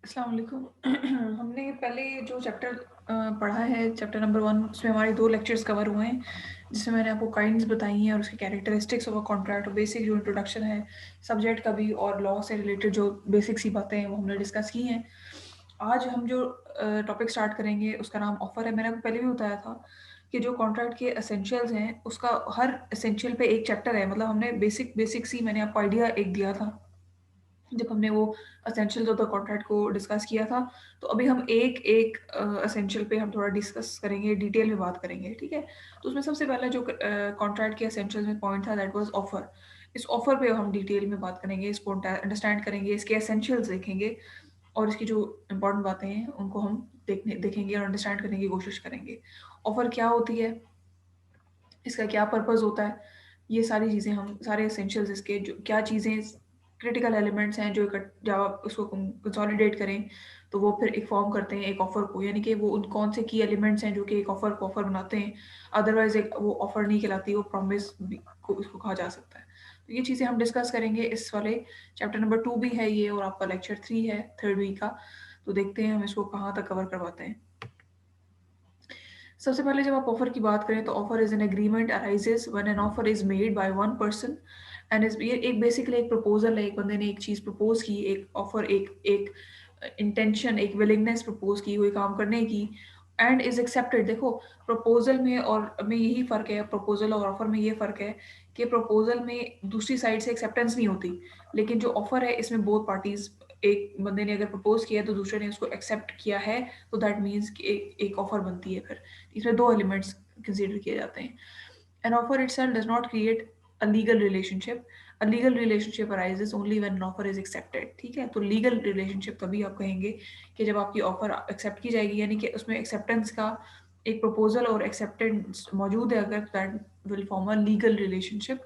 अस्सलाम वालेकुम। हमने पहले जो चैप्टर पढ़ा है, चैप्टर नंबर 1, उसमें हमारे 2 लेक्चर्स कवर हुए हैं, जिसमें मैंने आपको काइंड्स बताई हैं और उसके कैरेक्टरिस्टिक्स ऑफ अ कॉन्ट्रैक्ट और बेसिक जो इंट्रोडक्शन है सब्जेक्ट का भी और लॉ से रिलेटेड जो बेसिक सी बातें हैं वो हमने डिस्कस की हैं। आज हम जो टॉपिक स्टार्ट करेंगे उसका नाम ऑफ़र है। मैंने आपको पहले भी बताया था कि जो कॉन्ट्रैक्ट के एसेंशियल्स हैं उसका हर एसेंशियल पे एक चैप्टर है। मतलब हमने बेसिक बेसिक सी मैंने आपको आइडिया एक दिया था जब हमने वो एसेंशियल्स ऑफ द कॉन्ट्रैक्ट को डिस्कस किया था। तो अभी हम एक-एक एसेंशियल पे हम थोड़ा डिस्कस करेंगे, डिटेल में बात करेंगे, ठीक है? तो उसमें सबसे पहला जो कॉन्ट्रैक्ट के एसेंशियल्स में पॉइंट था दैट वाज़ ऑफर। इस ऑफर पे हम डिटेल में बात करेंगे, इसको अंडरस्टैंड करेंगे, इसके एसेंशियल्स देखेंगे और इसकी जो इम्पोर्टेंट बातें हैं उनको हम देखेंगे और अंडरस्टैंड करने की कोशिश करेंगे। ऑफर क्या होती है? इसका क्या पर्पस होता है? ये सारी चीज़ें हम सारे एसेंशियल्स इसके जो क्या चीज़ें क्रिटिकल एलिमेंट्स हैं जो जब आप उसको कंसोलिडेट करें तो वो फिर एक फॉर्म करते हैं एक ऑफ़र को, यानी कि वो उन कौन से की एलिमेंट्स हैं जो कि एक ऑफ़र को ऑफ़र बनाते हैं। अदरवाइज़ एक वो ऑफ़र नहीं कहलाती, वो प्रॉमिस भी को उसको कहा जा सकता है। तो ये चीज़ें हम डिस्कस करेंगे इस वाले चैप्टर नंबर 2 भी है ये और आपका लेक्चर 3 है 3rd वीक का। तो देखते हैं हम इसको कहाँ तक कवर करवाते हैं। सबसे पहले जब आप ऑफर की बात करें तो offer is an agreement arises when an offer is made by one person and is ये एक बेसिकली एक प्रपोजल है। एक बंदे ने एक चीज प्रपोज की, एक ऑफर, एक एक इंटेंशन, एक विलिंगनेस प्रपोज की कोई काम करने की एंड इज एक्सेप्टेड। देखो, प्रपोजल में और में यही फ़र्क है, प्रपोजल और ऑफर में ये फ़र्क है कि प्रपोजल में दूसरी साइड से एक्सेप्टेंस नहीं होती, लेकिन जो ऑफर है इसमें बोथ पार्टीज, एक बंदे ने अगर प्रपोज किया है तो दूसरे ने उसको एक्सेप्ट किया है, तो दैट मीन्स कि एक ऑफर बनती है। फिर इसमें 2 एलिमेंट्स कंसीडर किए जाते हैं। An offer itself does not create a legal relationship. A legal relationship arises only when an offer is accepted, ठीक है? तो लीगल रिलेशनशिप तभी आप कहेंगे कि जब आपकी ऑफर एक्सेप्ट की जाएगी, यानी कि उसमें एक्सेप्टेंस का एक प्रपोजल और एक्सेप्टेंस मौजूद है अगर, that will form a legal relationship.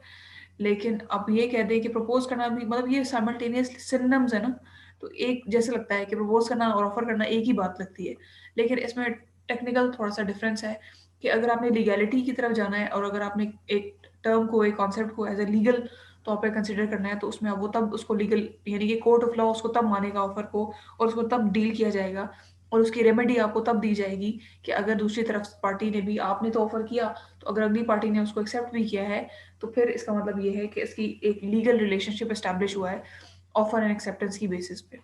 लेकिन अब ये कह दें कि प्रपोज करना भी, मतलब ये साइमल्टेनियस सिनोनिम्स है ना, तो एक जैसे लगता है कि प्रपोज करना और ऑफर करना एक ही बात लगती है, लेकिन इसमें टेक्निकल थोड़ा-सा डिफरेंस है कि अगर आपने लीगैलिटी की तरफ जाना है और अगर आपने एक टर्म को, एक कॉन्सेप्ट को एज़ अ लीगल तौर पे कंसीडर करना है, तो उसमें वो तब उसको लीगल, यानी कि कोर्ट ऑफ लॉ उसको तब मानेगा ऑफर को और उसको तब डील किया जाएगा और उसकी रेमेडी आपको तब दी जाएगी कि अगर दूसरी तरफ पार्टी ने भी, आपने तो ऑफर किया, तो अगर अगली पार्टी ने उसको एक्सेप्ट भी किया है, तो फिर इसका मतलब ये है कि इसकी एक लीगल रिलेशनशिप एस्टेब्लिश हुआ है ऑफर एंड एक्सेप्टेंस की बेसिस पे।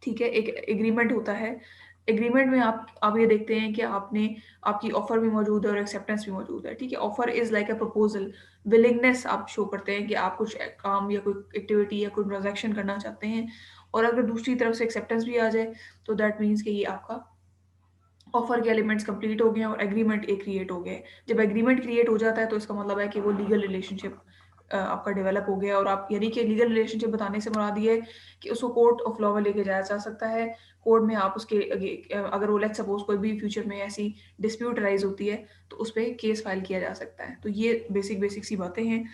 ठीक है, एक एग्रीमेंट होता है। एग्रीमेंट में आप ये देखते हैं कि आपने, आपकी ऑफर भी मौजूद है और एक्सेप्टेंस भी मौजूद है, ठीक है? Offer is like a proposal, willingness आप शो करते हैं कि आप कुछ काम या कोई एक्टिविटी या कोई ट्रांज़ैक्शन करना चाहते हैं और अगर दूसरी तरफ से एक्सेप्टेंस भी आ जाए, तो दैट मीन्स कि ये आपका ऑफर के एलिमेंट्स कंप्लीट हो गए हैं और एग्रीमेंट एक क्रिएट हो गया है। जब एग्रीमेंट क्रिएट हो जाता है तो इसका मतलब है कि वो लीगल रिलेशनशिप आपका डेवलप हो गया और आप, यानी कि लीगल रिलेशनशिप बताने से मुराद ये है कि उसको कोर्ट ऑफ लॉ में लेके जाया जा सकता है। कोर्ट में आप उसके अगर वो लेट्स सपोज कोई भी फ्यूचर में ऐसी डिस्प्यूट राइज होती है तो उस पे केस फाइल किया जा सकता है। तो ये बेसिक बेसिक सी बातें हैं।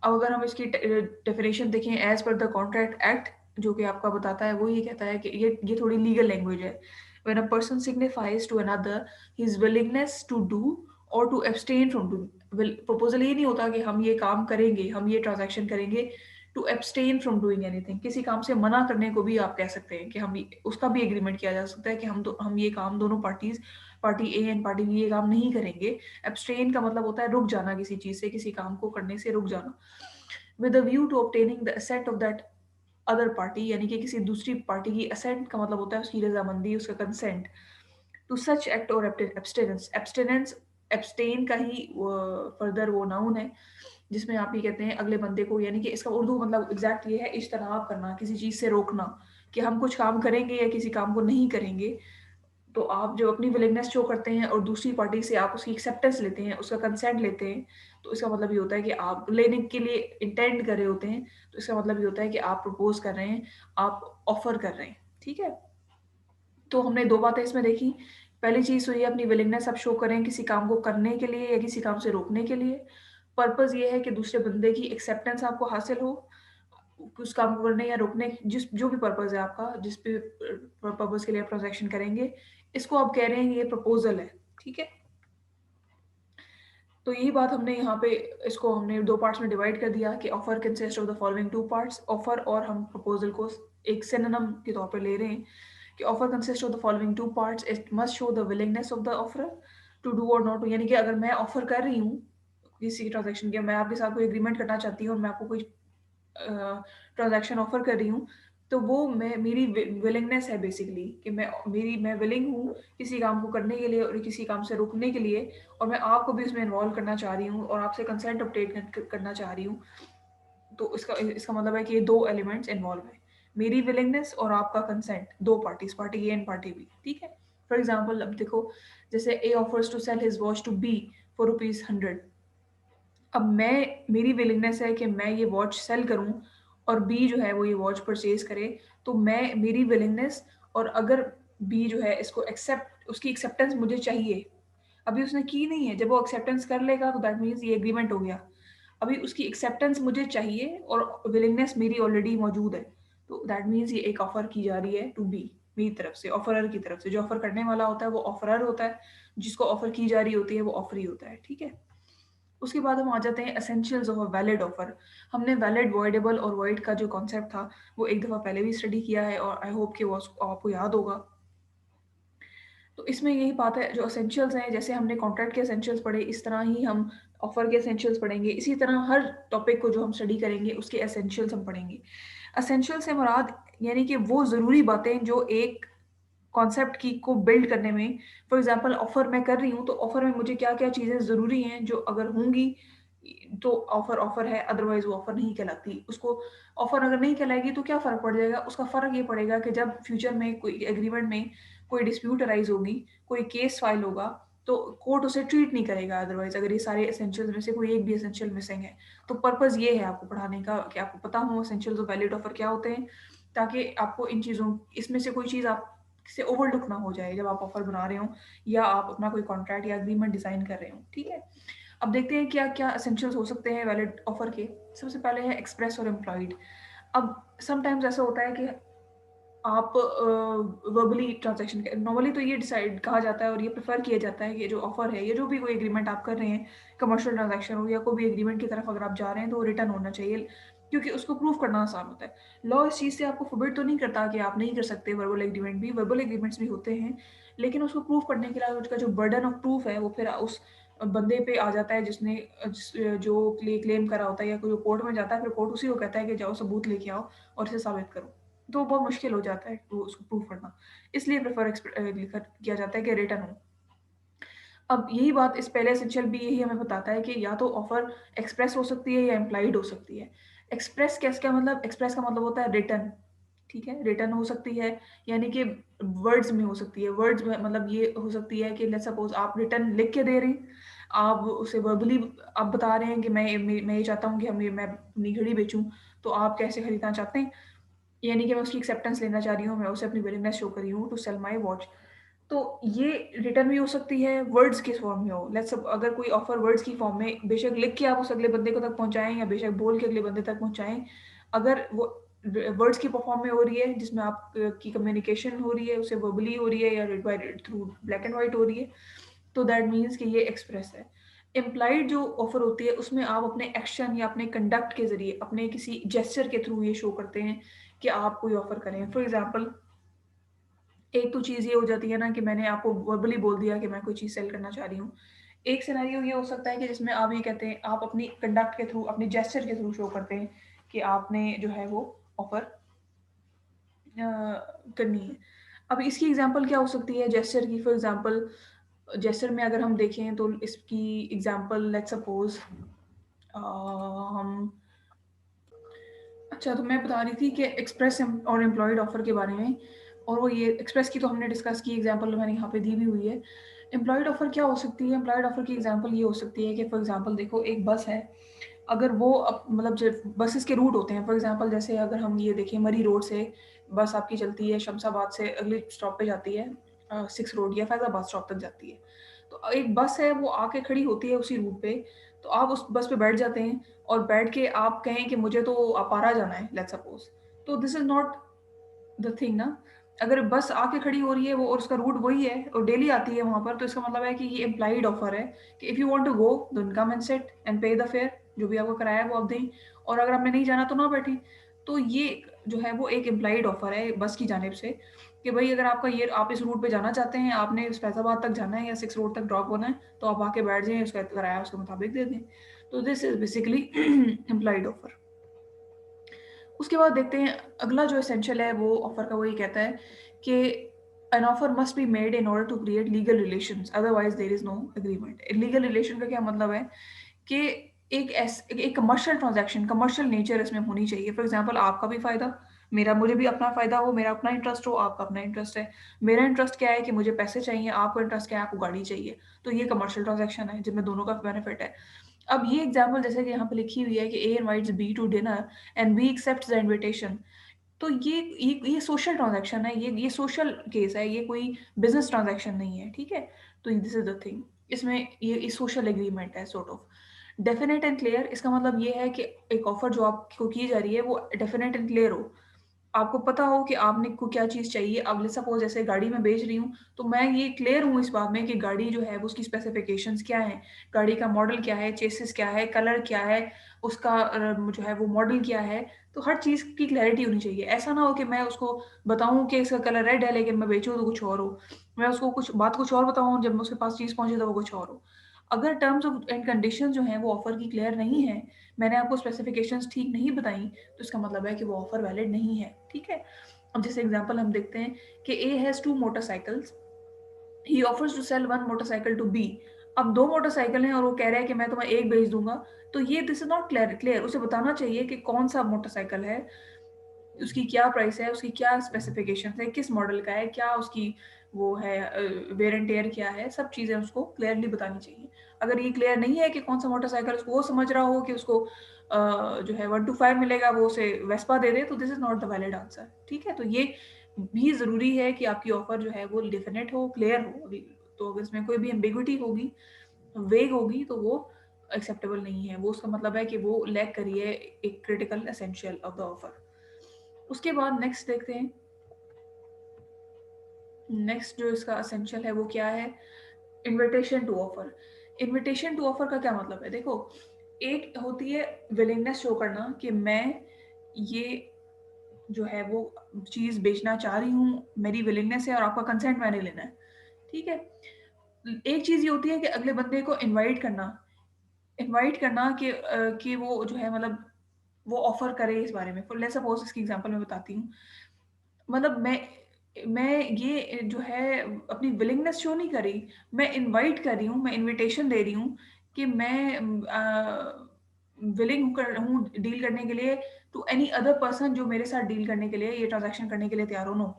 अब अगर हम इसकी डेफिनेशन देखें as per the contract act, जो कि आपका बताता है, वो ये कहता है कि ये थोड़ी लीगल लैंग्वेज है। When a person signifies to another his willingness to do और to abstain from doing. Proposal ये नहीं होता कि हम ये काम करेंगे, हम ये ट्रांजैक्शन करेंगे, to abstain from doing anything, किसी काम से मना करने को भी आप कह सकते हैं कि हम उसका भी एग्रीमेंट किया जा सकता है कि हम ये काम दोनों parties, party A and party B ये काम नहीं करेंगे। एब्सटेन का मतलब होता है रुक जाना, किसी चीज से, किसी काम को करने से रुक जाना, with a view to obtaining the asset of that other party, यानी कि किसी दूसरी पार्टी की असेंट का मतलब होता है उसकी रजामंदी, उसका कंसेंट टू सच एक्ट और एब्सटेनेंस। एब्सटेनेंस एब्सटेन का ही फर्दर वो नाउन है जिसमें आप ये कहते हैं अगले बंदे को, यानी कि इसका उर्दू मतलब एग्जैक्ट ये है इज्तनाब करना, किसी चीज़ से रोकना, कि हम कुछ काम करेंगे या किसी काम को नहीं करेंगे। तो आप जो अपनी विलिंगनेस शो करते हैं और दूसरी पार्टी से आप उसकी एक्सेप्टेंस लेते हैं, उसका कंसेंट लेते हैं, तो इसका मतलब ये होता है कि आप लेने के लिए इंटेंड कर रहे होते हैं, तो इसका मतलब ये होता है कि आप प्रपोज कर रहे हैं, आप ऑफर कर रहे हैं, ठीक है? तो हमने 2 बातें इसमें देखी। पहली चीज़ तो ये अपनी विलिंगनेस आप शो करें किसी काम को करने के लिए या किसी काम से रोकने के लिए। पर्पज़ ये है कि दूसरे बंदे की एक्सेप्टेंस आपको हासिल हो, उस काम को करने या रोकने, जिस जो भी पर्पज़ है आपका, जिस भी पर्पज़ के लिए आप ट्रांज़ैक्शन करेंगे, इसको आप कह रहे हैं ये प्रपोज़ल है, ठीक है? तो यही बात हमने यहाँ पे इसको हमने 2 पार्ट्स में डिवाइड कर दिया कि offer consist of the following 2 parts. Offer और हम प्रपोज़ल को एक सिनोनिम के तौर पे ले रहे हैं कि offer consist of the following 2 parts, it must show the willingness of the offerer to do और नॉट डू। यानी कि अगर मैं ऑफर कर रही हूँ किसी ट्रांज़ैक्शन के, मैं आपके साथ कोई एग्रीमेंट करना चाहती हूँ और मैं आपको कोई ट्रांज़ैक्शन ऑफर कर रही हूँ, तो वो मैं मेरी विलिंगनेस है बेसिकली कि मैं विलिंग हूँ किसी काम को करने के लिए और किसी काम से रुकने के लिए, और मैं आपको भी उसमें इन्वॉल्व करना चाह रही हूँ और आपसे कंसेंट ऑब्टेन करना चाह रही हूँ। तो इसका इसका मतलब है कि ये 2 एलिमेंट्स इन्वॉल्व हैं, मेरी विलिंगनेस और आपका consent, 2 parties, party A and party B, ठीक है? फॉर एग्ज़ाम्पल अब देखो, जैसे A offers to sell his watch to B for rupees 100। अब मेरी विलिंगनेस है कि मैं ये वॉच सेल करूँ और बी जो है वो ये वॉच परचेज़ करे, तो मैं मेरी विलिंगनेस, और अगर बी जो है इसको एक्सेप्ट, उसकी एक्सेप्टेंस मुझे चाहिए। अभी उसने की नहीं है, जब वो एक्सेप्टेंस कर लेगा तो दैट मीन्स ये एग्रीमेंट हो गया। अभी उसकी एक्सेप्टेंस मुझे चाहिए और विलिंगनेस मेरी ऑलरेडी मौजूद है, तो दैट मीन्स ये एक ऑफ़र की जा रही है टू बी, मेरी तरफ से, ऑफरर की तरफ से। जो ऑफ़र करने वाला होता है वो ऑफरर होता है, जिसको ऑफ़र की जा रही होती है वो ऑफरी होता है, ठीक है? उसके बाद हम आ जाते हैं essentials of a valid offer. हमने वैलिड, वॉइडेबल और वॉइड का जो कॉन्सेप्ट था वो एक दफ़ा पहले भी स्टडी किया है और आई होप कि वो आपको याद होगा। तो इसमें यही बात है, जो एसेंशियल्स हैं, जैसे हमने कॉन्ट्रैक्ट के एसेंशियल्स पढ़े, इस तरह ही हम ऑफर के एसेंशियल्स पढ़ेंगे। इसी तरह हर टॉपिक को जो हम स्टडी करेंगे उसके एसेंशियल्स हम पढ़ेंगे। एसेंशियल से मुराद यानी कि वो ज़रूरी बातें जो एक कॉन्सेप्ट की को बिल्ड करने में, फॉर एग्जांपल ऑफ़र मैं कर रही हूँ, तो ऑफ़र में मुझे क्या-क्या चीज़ें ज़रूरी हैं जो अगर होंगी तो ऑफ़र ऑफ़र है, अदरवाइज़ वो ऑफ़र नहीं कहलाती। उसको ऑफ़र अगर नहीं कहलाएगी तो क्या फ़र्क पड़ जाएगा? उसका फ़र्क ये पड़ेगा कि जब फ्यूचर में कोई एग्रीमेंट में कोई डिस्प्यूट अराइज़ होगी, कोई केस फाइल होगा, तो कोर्ट उसे ट्रीट नहीं करेगा अदरवाइज़, अगर ये सारे एसेंशियल्स में से कोई एक भी एसेंशियल मिसिंग है। तो पर्पज़ ये है आपको पढ़ाने का कि आपको पता हो एसेंशियल्स ऑफ वैलिड ऑफ़र क्या होते हैं, ताकि आपको इन चीज़ों इसमें से कोई चीज़ आप से ओवरलुक ना हो जाए जब आप ऑफ़र बना रहे हों या आप अपना कोई कॉन्ट्रैक्ट या एग्रीमेंट डिज़ाइन कर रहे हों, ठीक है? अब देखते हैं क्या-क्या एसेंशियल्स हो सकते हैं वैलिड ऑफ़र के। सबसे पहले है एक्सप्रेस और इम्प्लॉइड। अब समटाइम्स ऐसा होता है कि आप वर्बली ट्रांज़ैक्शन के नॉर्मली तो ये डिसाइड कहा जाता है और ये प्रेफ़र किया जाता है कि जो ऑफ़र है, या जो भी कोई एग्रीमेंट आप कर रहे हैं, कमर्शियल ट्रांज़ैक्शन हो या कोई भी एग्रीमेंट की तरफ अगर आप जा रहे हैं, तो वो रिटन होना चाहिए, क्योंकि उसको प्रूव करना आसान होता है। लॉ इस चीज़ से आपको फ़ॉरबिड तो नहीं करता कि आप नहीं कर सकते वर्बल एग्रीमेंट भी, वर्बल एग्रीमेंट्स भी होते हैं, लेकिन उसको प्रूव करने के लिए उसका जो बर्डन ऑफ प्रूफ है, वो फिर उस बंदे पे आ जाता है जिसने जो क्लेम करा होता है, या कोई कोर्ट में जाता है, फिर कोर्ट उसी को कहता है कि जाओ सबूत लेके आओ और इसे साबित करो। तो बहुत मुश्किल हो जाता है वो उसको प्रूव करना। इसलिए लिखा किया जाता है कि रिटन हो। अब यही बात, इस पहले एसेंशियल भी यही हमें बताता है कि या तो ऑफ़र एक्सप्रेस हो सकती है या इम्प्लाइड हो सकती है। एक्सप्रेस क्या मतलब, एक्सप्रेस का मतलब होता है रिटन, ठीक है? रिटन हो सकती है, यानी कि वर्ड्स में हो सकती है। वर्ड्स में मतलब ये हो सकती है कि लेट्स सपोज़ आप रिटन लिख के दे रहे हैं, आप उसे वर्बली आप बता रहे हैं कि मैं ये चाहता हूँ कि मैं अपनी घड़ी बेचूँ, तो आप कैसे खरीदना चाहते हैं? यानी कि मैं उसकी एक्सेप्टेंस लेना चाह रही हूँ, मैं उसे अपनी विलिंगनेस शो कर रही हूँ टू सेल माय वॉच। तो ये रिटर्न भी हो सकती है, वर्ड्स किस फॉर्म में हो। लेट्स सप अगर कोई ऑफ़र वर्ड्स की फॉर्म में, बेशक लिख के आप उस अगले बंदे को तक पहुँचाएँ या बेशक बोल के अगले बंदे तक पहुँचाएँ, अगर वो वर्ड्स की फॉर्म में हो रही है जिसमें आप की कम्युनिकेशन हो रही है, उसे वर्बली हो रही है या by through black and white हो रही है, तो दैट मीन्स कि ये एक्सप्रेस है। इम्प्लाइड जो ऑफ़र होती है उसमें आप अपने एक्शन या अपने कंडक्ट के ज़रिए, अपने किसी जेस्चर के थ्रू ये शो करते हैं कि आप कोई ऑफ़र करें। फॉर एग्ज़ाम्पल, एक तो चीज़ ये हो जाती है ना कि मैंने आपको वर्बली बोल दिया कि मैं कोई चीज़ सेल करना चाह रही हूँ। एक सिनेरियो ये हो सकता है कि जिसमें आप ये कहते हैं, आप अपनी कंडक्ट के थ्रू, अपने जेस्चर के थ्रू शो करते हैं कि आपने जो है वो ऑफ़र करनी है। अब इसकी एग्ज़ाम्पल क्या हो सकती है जेस्चर की? फॉर एग्ज़ाम्पल, जेस्चर में अगर हम देखें तो इसकी एग्ज़ाम्पल लेट्स सपोज़ हम अच्छा, तो मैं बता रही थी कि एक्सप्रेस और एम्प्लॉयड ऑफ़र के बारे में, और वो ये एक्सप्रेस की तो हमने डिस्कस की, एग्ज़ाम्पल मैंने यहाँ पे दी भी हुई है। एम्प्लॉयड ऑफ़र क्या हो सकती है? एम्प्लॉयड ऑफ़र की एग्ज़ाम्पल ये हो सकती है कि फॉर एग्ज़ाम्पल देखो, एक बस है, अगर वो मतलब जब बसेस के रूट होते हैं, फॉर एग्ज़ाम्पल जैसे अगर हम ये देखें, मरी रोड से बस आपकी चलती है, शमशाबाद से अगले स्टॉप पे जाती है, 6 रोड या फैज़ाबाद स्टॉप तक जाती है। तो एक बस है, वो आके खड़ी होती है उसी रूट पे, तो आप उस बस पे बैठ जाते हैं और बैठ के आप कहें कि मुझे तो अपारा जाना है, लेट्स सपोज़, तो this is not the thing ना। अगर बस आके खड़ी हो रही है वो और उसका रूट वही है और डेली आती है वहाँ पर, तो इसका मतलब है कि ये इम्प्लाइड ऑफर है कि if you want to go then come and sit and pay the fare, जो भी आपको कराया है वो आप दें, और अगर आपने नहीं जाना तो ना बैठें। तो ये जो है वो एक इम्प्लाइड ऑफर है बस की जानिब से कि भाई अगर आपका ये आप इस रूट पे जाना चाहते हैं, आपने इस फैजाबाद तक जाना है या 6 रोड तक ड्रॉप होना है, तो आप आके बैठ जाएं, उसका किराया उसके मुताबिक दे दें। तो this is basically implied offer. उसके बाद देखते हैं अगला जो एसेंशियल है वो ऑफर का, वही कहता है कि an offer must be made in order to create legal relations otherwise there is no agreement. Legal relation का क्या मतलब है कि एक कमर्शियल ट्रांजैक्शन, कमर्शियल नेचर इसमें होनी चाहिए। फॉर एग्जांपल आपका भी फायदा, मेरा, मुझे भी अपना फायदा हो, मेरा अपना इंटरेस्ट हो, आपका अपना इंटरेस्ट है। मेरा इंटरेस्ट क्या है कि मुझे पैसे चाहिए, आपको इंटरेस्ट क्या है, आपको गाड़ी चाहिए। तो ये कमर्शियल ट्रांजैक्शन है जिसमें दोनों का बेनिफिट है। अब ये एग्जाम्पल जैसे कि यहाँ पे लिखी हुई है कि A invites B to dinner and B accept the invitation. तो ये सोशल ट्रांजैक्शन है, ये सोशल केस है, ये कोई बिजनेस ट्रांजैक्शन नहीं है, ठीक है। तो दिस इज द थिंग, इसमें ये सोशल एग्रीमेंट है sort of. Definite and clear, इसका मतलब ये है कि एक ऑफर जो आपको की जा रही है वो डेफिनेट एंड क्लियर हो, आपको पता हो कि आपने को क्या चीज़ चाहिए। अब सपोज जैसे गाड़ी में बेच रही हूँ, तो मैं ये क्लियर हूँ इस बात में कि गाड़ी जो है वो उसकी स्पेसिफिकेशंस क्या है, गाड़ी का मॉडल क्या है, चेसिस क्या है, कलर क्या है, उसका जो है वो मॉडल क्या है। तो हर चीज़ की क्लैरिटी होनी चाहिए। ऐसा ना हो कि मैं उसको बताऊँ कि इसका कलर रेड है लेकिन मैं बेचूँ तो कुछ और हो, मैं उसको कुछ और बताऊँ, जब मैं उसके पास चीज़ पहुँचे तो वो कुछ और हो। अगर टर्म्स ऑफ एंड कंडीशन जो हैं वो ऑफर की क्लियर नहीं है, मैंने आपको स्पेसिफिकेशंस ठीक नहीं बताई, तो इसका मतलब है कि वो ऑफर वैलिड नहीं है, ठीक है। अब जैसे एग्जांपल हम देखते हैं कि A has 2 motorcycles, he offers to sell 1 motorcycle to B. अब 2 मोटरसाइकिल हैं और वो कह रहा है कि मैं तुम्हें एक बेच दूंगा। तो ये दिस इज नॉट क्लियर, उसे बताना चाहिए कि कौन सा मोटरसाइकिल है, उसकी क्या प्राइस है, उसकी क्या स्पेसिफिकेशन है, किस मॉडल का है, क्या उसकी वो है, वेयर एंड टेयर क्या है, सब चीज़ें उसको क्लियरली बतानी चाहिए। अगर ये क्लियर नहीं है कि कौन सा मोटरसाइकिल, उसको वो समझ रहा हो कि उसको जो है 1 to 5 मिलेगा, वो उसे वेस्पा दे दे, तो this is not the valid answer, ठीक है। तो ये भी ज़रूरी है कि आपकी ऑफर जो है वो डेफिनेट हो, क्लियर हो। तो अगर इसमें कोई भी एम्बिग्विटी होगी, वेग होगी, तो वो एक्सेप्टेबल नहीं है, वो उसका मतलब है कि वो लैक करिए एक critical essential of the offer. उसके बाद नेक्स्ट देखते हैं, नेक्स्ट जो इसका असेंशियल है वो क्या है, invitation to offer. Invitation to offer का क्या मतलब है, देखो, एक होती है विलिंगनेस शो करना कि मैं ये जो है वो चीज़ बेचना चाह रही हूँ, मेरी विलिंगनेस है और आपका कंसेंट मैंने लेना है, ठीक है। एक चीज़ ये होती है कि अगले बंदे को इनवाइट करना कि वो जो है मतलब वो ऑफर करे इस बारे में। फॉर लेट्स सपोज इसकी एग्जांपल मैं बताती हूँ। मतलब मैं ये जो है अपनी विलिंगनेस शो नहीं कर रही, मैं इनवाइट कर रही हूँ, मैं इनविटेशन दे रही हूँ कि मैं विलिंग कर हूँ डील करने के लिए टू एनी अदर पर्सन जो मेरे साथ डील करने के लिए, ये ट्रांजैक्शन करने के लिए तैयार हो। नो,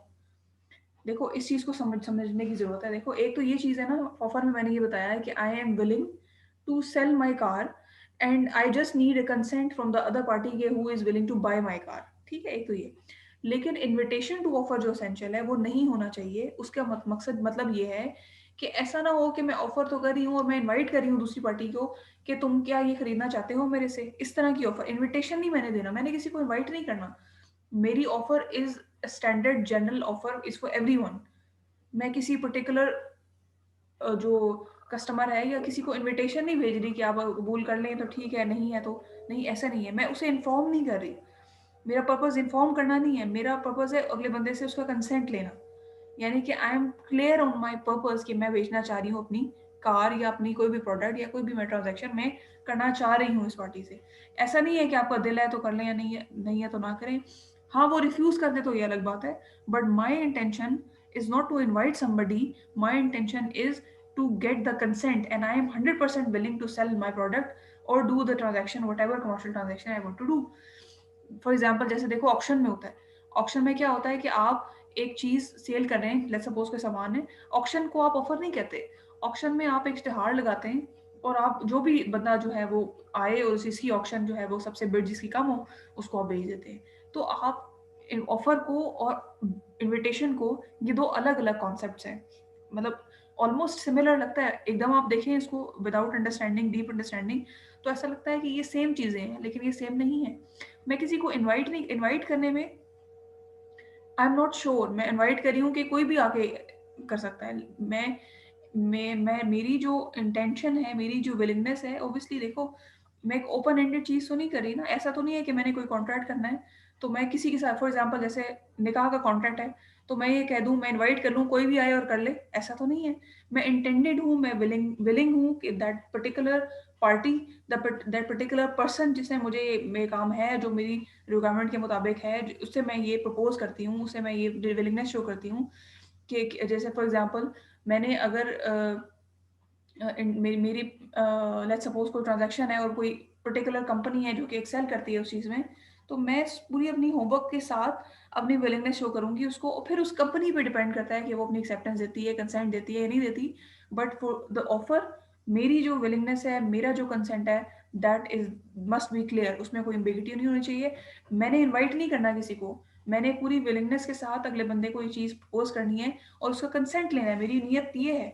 देखो इस चीज़ को समझने की ज़रूरत है। देखो एक तो ये चीज़ है ना, ऑफर में मैंने ये बताया है कि I am willing to sell my car and I just need a consent from the other party के who is willing to buy my car, ठीक है, एक तो ये। लेकिन इनविटेशन टू ऑफर जो एसेंशियल है वो नहीं होना चाहिए। उसका मकसद मतलब ये है कि ऐसा ना हो कि मैं ऑफर तो कर रही हूँ और मैं इनवाइट कर रही हूँ दूसरी पार्टी को कि तुम क्या ये खरीदना चाहते हो मेरे से, इस तरह की ऑफर। इनविटेशन नहीं मैंने देना, मैंने किसी को इनवाइट नहीं करना। मेरी offer is standard general offer, is for everyone. मैं किसी पर्टिकुलर जो कस्टमर है या किसी को इनविटेशन नहीं भेज रही कि आप कबूल कर लें तो ठीक है, नहीं है तो नहीं, ऐसा नहीं है। मैं उसे इन्फॉर्म नहीं कर रही, मेरा पर्पज़ इन्फॉर्म करना नहीं है, मेरा पर्पज़ है अगले बंदे से उसका कंसेंट लेना। यानी कि I M clear on my purpose कि मैं बेचना चाह रही हूँ अपनी कार या अपनी कोई भी प्रोडक्ट या कोई भी मैं ट्रांजेक्शन में करना चाह रही हूँ इस पार्टी से। ऐसा नहीं है कि आपका दिल है तो कर लें या नहीं है तो ना करें। हाँ, वो रिफ्यूज़ कर दे तो ये अलग बात है, but my intention is not to invite somebody. My intention is to get the consent and I am 100% willing to sell my product or do the transaction, whatever commercial transaction I want to do. For example जैसे देखो auction में होता है, auction में क्या होता है कि आप एक चीज़ सेल कर रहे हैं, लेट्स सपोज कोई सामान है, ऑक्शन को आप ऑफर नहीं कहते। ऑक्शन में आप एक इश्तेहार लगाते हैं और आप जो भी बंदा जो है वो आए और इसकी ऑक्शन जो है वो सबसे बिड जिसकी कम हो उसको आप बेच देते हैं। तो आप ऑफर को और इनविटेशन को, ये दो अलग अलग कॉन्सेप्ट्स हैं। मतलब ऑलमोस्ट सिमिलर लगता है एकदम, आप देखें इसको विदाउट अंडरस्टैंडिंग, डीप अंडरस्टैंडिंग, तो ऐसा लगता है कि ये सेम चीज़ें हैं, लेकिन ये सेम नहीं है। मैं किसी को इनवाइट करने में आई एम नॉट श्योर, मैं इनवाइट कर रही हूँ कि कोई भी आके कर सकता है। मैं मेरी जो इंटेंशन है, मेरी जो विलिंगनेस है, ऑब्वियसली देखो, मैं एक ओपन एंडेड चीज़ तो नहीं कर रही ना। ऐसा तो नहीं है कि मैंने कोई कॉन्ट्रैक्ट करना है तो मैं किसी के साथ, फॉर एग्जांपल जैसे निकाह का कॉन्ट्रैक्ट है, तो मैं ये कह दूँ, मैं इनवाइट कर लूँ कोई भी आए और कर ले, ऐसा तो नहीं है। मैं इंटेंडेड हूँ, मैं विलिंग हूँ कि that particular party, that particular person जिसने मुझे मेरे काम है, जो मेरी रिक्वायरमेंट के मुताबिक है, उससे मैं ये प्रपोज करती हूँ, उससे मैं ये विलिंगनेस शो करती हूँ कि जैसे फॉर एग्जांपल मैंने अगर मेरी लेट्स सपोज कोई ट्रांजैक्शन है और कोई पर्टिकुलर कंपनी है जो कि एक्सेल करती है उस चीज़ में, तो मैं पूरी अपनी होमवर्क के साथ अपनी विलिंगनेस शो करूंगी उसको, और फिर उस कंपनी पे डिपेंड करता है कि वो अपनी एक्सेप्टेंस देती है, कंसेंट देती है या नहीं देती। बट फॉर द ऑफर, मेरी जो विलिंगनेस है, मेरा जो कंसेंट है, that is must be clear, उसमें कोई एम्बिगिटी नहीं होनी चाहिए। मैंने इन्वाइट नहीं करना किसी को, मैंने पूरी विलिंगनेस के साथ अगले बंदे को ये चीज़ प्रपोज करनी है और उसका कंसेंट लेना है, मेरी नीयत ये है।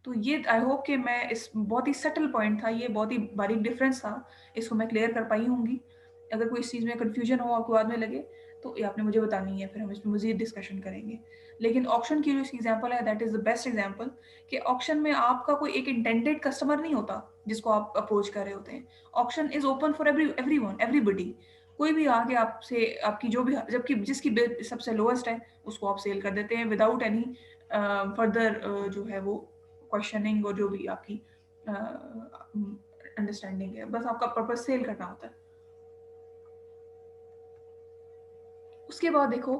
तो ये आई होप कि मैं इस बहुत ही सटल पॉइंट था, ये बहुत ही बारीक डिफरेंस था, इसको मैं क्लियर कर पाई होंगी। अगर कोई इस चीज़ में कन्फ्यूजन हो आपको बाद में लगे तो ये आपने मुझे बतानी है, फिर हम इसमें मजीद डिस्कशन करेंगे। लेकिन ऑक्शन की जो एग्जांपल है, that is the best example, कि ऑक्शन में आपका कोई एक इंटेंडेड कस्टमर नहीं होता जिसको आप अप्रोच कर रहे होते हैं। Auction is open for everyone, everybody. कोई भी आके आपसे आपकी जो भी, जबकि जिसकी bid सबसे लोएस्ट है उसको आप सेल कर देते हैं विदाउट एनी फर्दर जो है वो क्वेश्चनिंग, और जो भी आपकी अंडरस्टैंडिंग है, बस आपका पर्पज सेल करना होता है। उसके बाद देखो,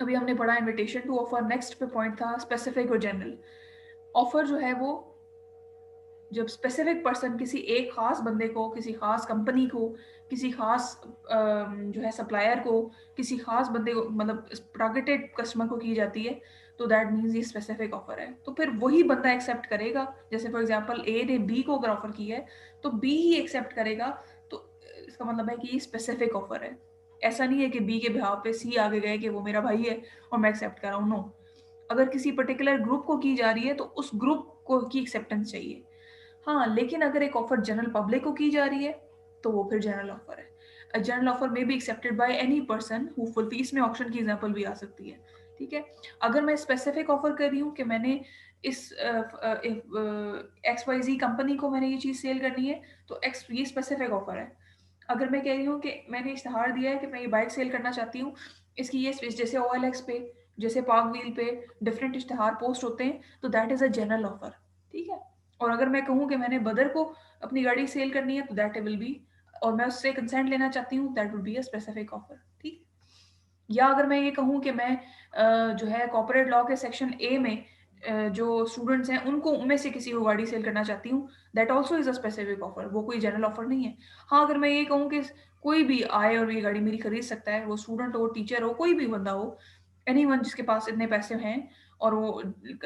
अभी हमने पढ़ा इनविटेशन टू ऑफर, नेक्स्ट पे पॉइंट था स्पेसिफिक और जनरल। ऑफर जो है वो, जब स्पेसिफिक पर्सन किसी एक खास बंदे को, किसी खास कंपनी को, किसी खास जो है सप्लायर को, किसी खास बंदे को, मतलब टारगेटेड कस्टमर को की जाती है, तो दैट मीन्स ये स्पेसिफिक ऑफर है। तो फिर वही बंदा एक्सेप्ट करेगा। जैसे फॉर एग्जांपल ए ने बी को अगर ऑफर की है तो बी ही एक्सेप्ट करेगा। तो इसका मतलब है कि ये स्पेसिफिक ऑफर है। ऐसा नहीं है कि बी के बिहाव पे सी आगे गए कि वो मेरा भाई है और मैं एक्सेप्ट कर रहा हूँ, नो। अगर किसी पर्टिकुलर ग्रुप को की जा रही है तो उस ग्रुप को की एक्सेप्टेंस चाहिए। हाँ, लेकिन अगर एक ऑफर जनरल पब्लिक को की जा रही है तो वो फिर जनरल ऑफर है। अ जनरल ऑफर में be accepted by any person who fulfil, इसमें ऑप्शन की एग्जांपल भी आ सकती है। ठीक है। अगर मैं स्पेसिफिक ऑफर कर रही हूँ कि मैंने इस एक्स वाई जी कंपनी को मैंने ये चीज़ सेल करनी है, तो एक्स ये स्पेसिफिक ऑफर है। अगर मैं कह रही हूँ कि मैंने इश्तेहार दिया है कि मैं ये बाइक सेल करना चाहती हूँ, इसकी ये जैसे OLX पे, जैसे पार्क व्हील पे डिफरेंट इश्तेहार पोस्ट होते हैं, तो that is a general offer. ठीक है। और अगर मैं कहूँ कि मैंने बदर को अपनी गाड़ी सेल करनी है, तो दैट विल बी, और मैं उससे कंसेंट लेना चाहती हूँ, that will be a specific offer. ठीक। या अगर मैं ये कहूँ कि मैं जो है कॉर्पोरेट लॉ के सेक्शन ए में जो स्टूडेंट्स हैं उनको, उनमें से किसी को गाड़ी सेल करना चाहती हूँ, that also is a specific offer, वो कोई जनरल ऑफर नहीं है। हाँ, अगर मैं ये कहूँ कि कोई भी आए और ये गाड़ी मेरी खरीद सकता है, वो स्टूडेंट हो, टीचर हो, कोई भी बंदा हो, एनी वन जिसके पास इतने पैसे हैं और वो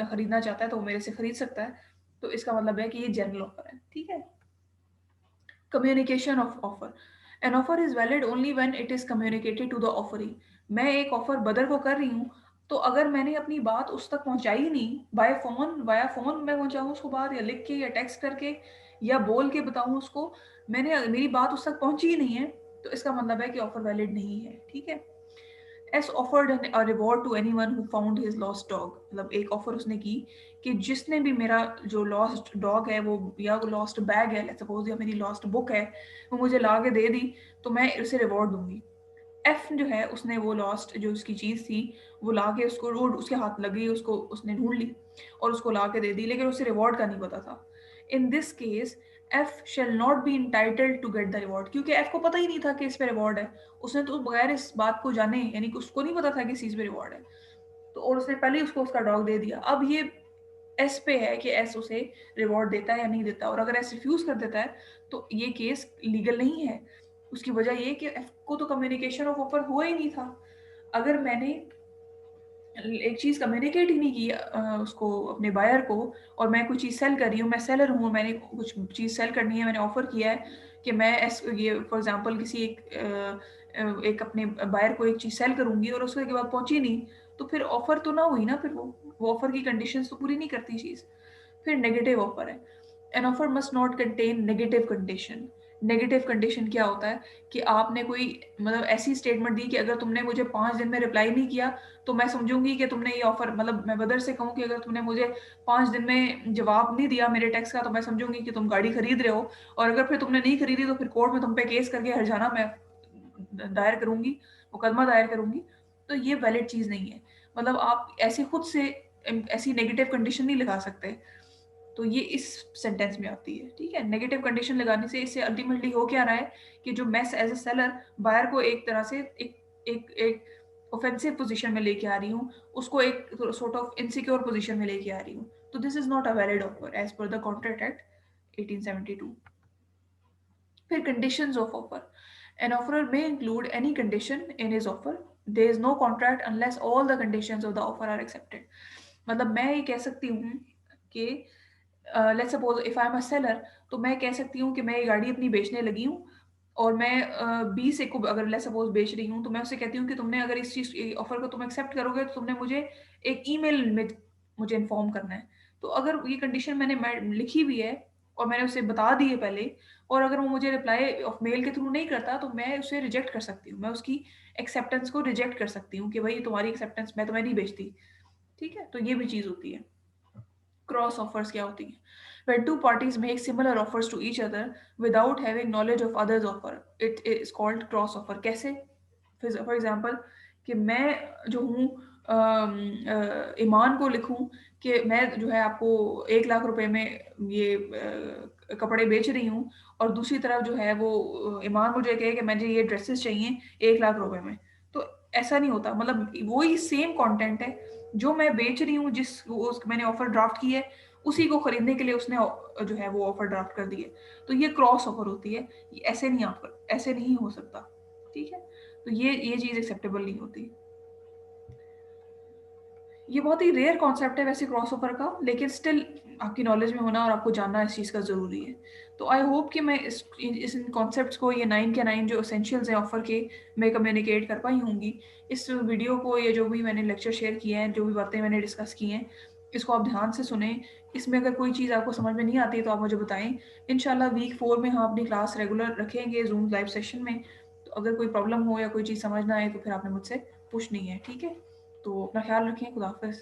खरीदना चाहता है, तो वो मेरे से खरीद सकता है, तो इसका मतलब है कि ये जनरल ऑफर है। ठीक है। Communication of offer. An offer is valid only when it is communicated to the offeree. मैं एक ऑफर बदर को कर रही हूँ, तो अगर मैंने अपनी बात उस तक पहुंचाई नहीं, बाय फोन, वाया फोन मैं पहुंचाऊँ उसको बात, या लिख के, या टेक्स्ट करके, या बोल के बताऊँ उसको, मैंने, मेरी बात उस तक पहुंची ही नहीं है, तो इसका मतलब है कि ऑफर वैलिड नहीं है। ठीक है। S offered a reward to anyone who found his lost dog, मतलब एक ऑफर उसने की कि जिसने भी मेरा जो लॉस्ट डॉग है वो, या लॉस्ट बैग है लेट्स सपोज, या मेरी लॉस्ट बुक है, वो मुझे ला के दे दी, तो मैं उसे रिवॉर्ड दूंगी। एफ जो है, उसने वो लॉस्ट जो उसकी चीज़ थी वो ला के, उसको रोड उसके हाथ लग गई, उसको उसने ढूंढ ली और उसको ला के दे दी, लेकिन उसे रिवॉर्ड का नहीं पता था। In this case F shall not be entitled to get the reward, क्योंकि एफ को पता ही नहीं था कि इस पे रिवॉर्ड है। उसने तो बगैर इस बात को जाने, यानी कि उसको नहीं पता था कि इस चीज़ पे रिवॉर्ड है, तो और उसने पहले ही उसको उसका डॉग दे दिया। अब ये एस पे है कि एस उसे रिवॉर्ड देता है या नहीं देता, और अगर एस रिफ्यूज कर देता है तो ये केस लीगल नहीं है। उसकी वजह ये कि एफ को तो कम्युनिकेशन ऑफ ऑफर हुआ ही नहीं था। अगर मैंने एक चीज़ कम्युनिकेट ही नहीं की उसको, अपने बायर को, और मैं कोई चीज़ सेल कर रही हूँ, मैं सेलर हूँ, मैंने कुछ चीज़ सेल करनी है, मैंने ऑफर किया है कि मैं ये फॉर एग्जांपल किसी एक अपने बायर को एक चीज़ सेल करूँगी और उसके बाद पहुंची नहीं, तो फिर ऑफर तो ना हुई ना, फिर वो ऑफर की कंडीशंस तो पूरी नहीं करती चीज़। फिर नेगेटिव ऑफर है। N offer must not contain negative condition. Negative condition क्या होता है कि आपने कोई मतलब ऐसी स्टेटमेंट दी कि अगर तुमने मुझे 5 दिन में रिप्लाई नहीं किया तो मैं समझूंगी कि तुमने ये ऑफर, मतलब मैं बदर से कहूँ कि अगर तुमने मुझे 5 दिन में जवाब नहीं दिया मेरे टेक्स्ट का तो मैं समझूंगी कि तुम गाड़ी खरीद रहे हो, और अगर फिर तुमने नहीं खरीदी तो फिर कोर्ट में तुम पे केस करके हर्जाना मैं दायर करूंगी, मुकदमा दायर करूंगी। तो ये वैलिड चीज़ नहीं है। मतलब आप ऐसे खुद से ऐसी नेगेटिव कंडीशन नहीं लगा सकते। तो ये इस सेंटेंस में आती है, ठीक है। नेगेटिव कंडीशन लगाने से इससे अल्टीमेटली हो क्या रहा है कि जो मैं एज अ सेलर बायर को एक तरह से एक एक ऑफेंसिव पोजीशन में लेके आ रही हूँ, उसको एक सॉर्ट ऑफ इनसिक्योर पोजीशन में लेके आ रही हूँ। तो this is not a valid offer as per the contract act 1872। फिर conditions of offer. An offerer may include any condition in his offer. There is no contract unless all the conditions of the offer are accepted. मतलब मैं ये कह सकती हूँ कि let's suppose if I am a seller, तो मैं कह सकती हूँ कि मैं ये गाड़ी अपनी बेचने लगी हूँ और मैं 20 को अगर लेट्स सपोज बेच रही हूँ, तो मैं उससे कहती हूँ कि तुमने अगर इस चीज ऑफर को तुम एक्सेप्ट करोगे तो तुमने मुझे एक ईमेल में मुझे इन्फॉर्म करना है। तो अगर ये कंडीशन मैंने लिखी हुई है और मैंने उसे बता दी है पहले, और अगर वो मुझे रिप्लाई ऑफ मेल के थ्रू नहीं करता तो मैं उसे रिजेक्ट कर सकती हूँ, मैं उसकी एक्सेप्टेंस को रिजेक्ट कर सकती हूँ कि भाई तुम्हारी एक्सेप्टेंस मैं तुम्हें नहीं बेचती। ठीक है, तो ये भी चीज़ होती है। क्रॉस ऑफर्स क्या होती हैं? When two parties make similar offers to each other without having knowledge of others offer, it is called cross offer। कैसे? फॉर एग्जाम्पल कि मैं जो हूँ ईमान को लिखूं कि मैं जो है आपको 1 लाख रुपए में ये कपड़े बेच रही हूँ, और दूसरी तरफ जो है वो ईमान मुझे कहे कि मुझे ये ड्रेसेस चाहिए 1 लाख रुपए में। तो ऐसा नहीं होता, मतलब वही सेम कंटेंट है जो मैं बेच रही हूँ, मैंने ऑफर ड्राफ्ट की है, उसी को खरीदने के लिए उसने जो है वो ऑफर ड्राफ्ट कर दी है। तो ये क्रॉस ऑफर होती है। ये ऐसे नहीं हो सकता। ठीक है, तो ये चीज़ एक्सेप्टेबल नहीं होती। ये बहुत ही रेयर कॉन्सेप्ट है वैसे क्रॉस ओवर का, लेकिन स्टिल आपकी नॉलेज में होना और आपको जानना इस चीज़ का ज़रूरी है। तो आई होप कि मैं इस इन कॉन्सेप्ट्स को, ये 9 के 9 जो एसेंशियल्स हैं ऑफर के, मैं कम्युनिकेट कर पाई होंगी। इस वीडियो को, ये जो भी मैंने लेक्चर शेयर किए हैं, जो भी बातें मैंने डिस्कस की हैं, इसको आप ध्यान से सुने। इसमें अगर कोई चीज़ आपको समझ में नहीं आती तो आप मुझे बताएं। इंशाल्लाह वीक 4 में हम अपनी क्लास रेगुलर रखेंगे जूम लाइव सेशन में। तो अगर कोई प्रॉब्लम हो या कोई चीज़ समझ ना आए तो फिर आपने मुझसे पूछनी है, ठीक है। तो अपना ख्याल रखें, खुदा हाफिज़।